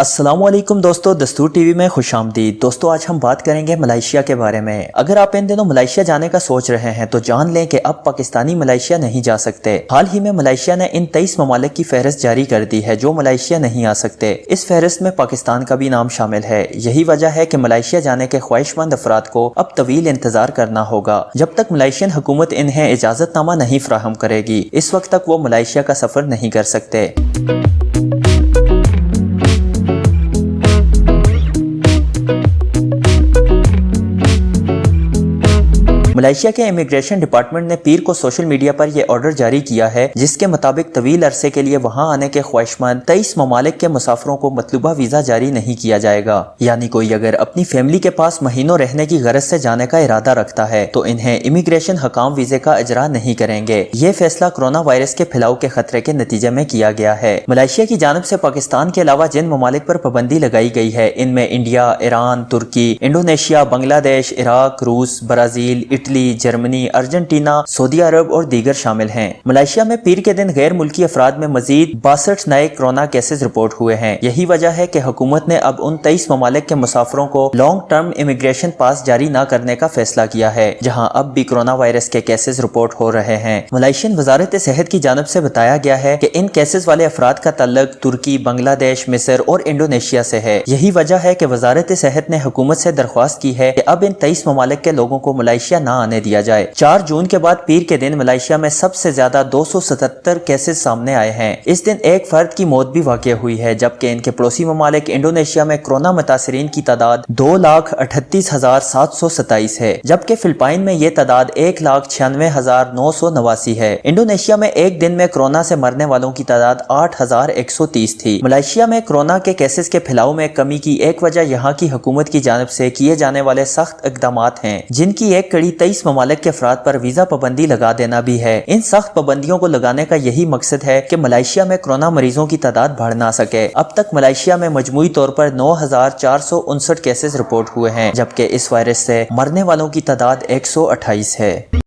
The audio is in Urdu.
السلام علیکم دوستو، دستور ٹی وی میں خوش آمدید۔ دوستو آج ہم بات کریں گے ملائیشیا کے بارے میں۔ اگر آپ ان دنوں ملائیشیا جانے کا سوچ رہے ہیں تو جان لیں کہ اب پاکستانی ملائیشیا نہیں جا سکتے۔ حال ہی میں ملائیشیا نے ان 23 ممالک کی فہرست جاری کر دی ہے جو ملائیشیا نہیں آ سکتے۔ اس فہرست میں پاکستان کا بھی نام شامل ہے۔ یہی وجہ ہے کہ ملائیشیا جانے کے خواہش مند افراد کو اب طویل انتظار کرنا ہوگا جب تک ملائیشین حکومت انہیں اجازت نامہ نہیں فراہم کرے گی۔ اس وقت تک وہ ملائیشیا کا سفر نہیں کر سکتے۔ ملائیشیا کے امیگریشن ڈپارٹمنٹ نے پیر کو سوشل میڈیا پر یہ آرڈر جاری کیا ہے جس کے مطابق طویل عرصے کے لیے وہاں آنے کے خواہش مند 23 ممالک کے مسافروں کو مطلوبہ ویزا جاری نہیں کیا جائے گا۔ یعنی کوئی اگر اپنی فیملی کے پاس مہینوں رہنے کی غرض سے جانے کا ارادہ رکھتا ہے تو انہیں امیگریشن حکام ویزے کا اجرا نہیں کریں گے۔ یہ فیصلہ کورونا وائرس کے پھیلاؤ کے خطرے کے نتیجے میں کیا گیا ہے۔ ملائیشیا کی جانب سے پاکستان کے علاوہ جن ممالک پر پابندی لگائی گئی ہے ان میں انڈیا، ایران، ترکی، انڈونیشیا، بنگلہ دیش، عراق، روس، برازیل، اٹلی، جرمنی، ارجنٹینا، سعودی عرب اور دیگر شامل ہیں۔ ملائیشیا میں پیر کے دن غیر ملکی افراد میں مزید 62 نئے کورونا کیسز رپورٹ ہوئے ہیں۔ یہی وجہ ہے کہ حکومت نے اب ان 23 ممالک کے مسافروں کو لانگ ٹرم امیگریشن پاس جاری نہ کرنے کا فیصلہ کیا ہے جہاں اب بھی کورونا وائرس کے کیسز رپورٹ ہو رہے ہیں۔ ملائیشین وزارت صحت کی جانب سے بتایا گیا ہے کہ ان کیسز والے افراد کا تعلق ترکی، بنگلہ دیش، مصر اور انڈونیشیا سے ہے۔ یہی وجہ ہے کہ وزارت صحت نے حکومت سے درخواست کی ہے کہ اب ان 23 ممالک کے لوگوں کو ملائیشیا نہ آنے دیا جائے۔ 4 جون کے بعد پیر کے دن ملائیشیا میں سب سے زیادہ 277 کیسز سامنے آئے ہیں۔ اس دن ایک فرد کی موت بھی واقع ہوئی ہے جبکہ ان کے پڑوسی ممالک انڈونیشیا میں کورونا متاثرین کی تعداد 2,38,727 ہے جبکہ فلپائن میں یہ تعداد 1,96,989 ہے۔ انڈونیشیا میں ایک دن میں کورونا سے مرنے والوں کی تعداد 8,130 تھی۔ ملائیشیا میں کورونا کے کیسز کے پھیلاؤ میں کمی کی ایک وجہ یہاں کی حکومت کی جانب سے کیے جانے والے سخت اقدامات ہیں جن کی ایک کڑی 23 ممالک کے افراد پر ویزا پابندی لگا دینا بھی ہے۔ ان سخت پابندیوں کو لگانے کا یہی مقصد ہے کہ ملائیشیا میں کورونا مریضوں کی تعداد بڑھ نہ سکے۔ اب تک ملائیشیا میں مجموعی طور پر 9,459 کیسز رپورٹ ہوئے ہیں جبکہ اس وائرس سے مرنے والوں کی تعداد 128 ہے۔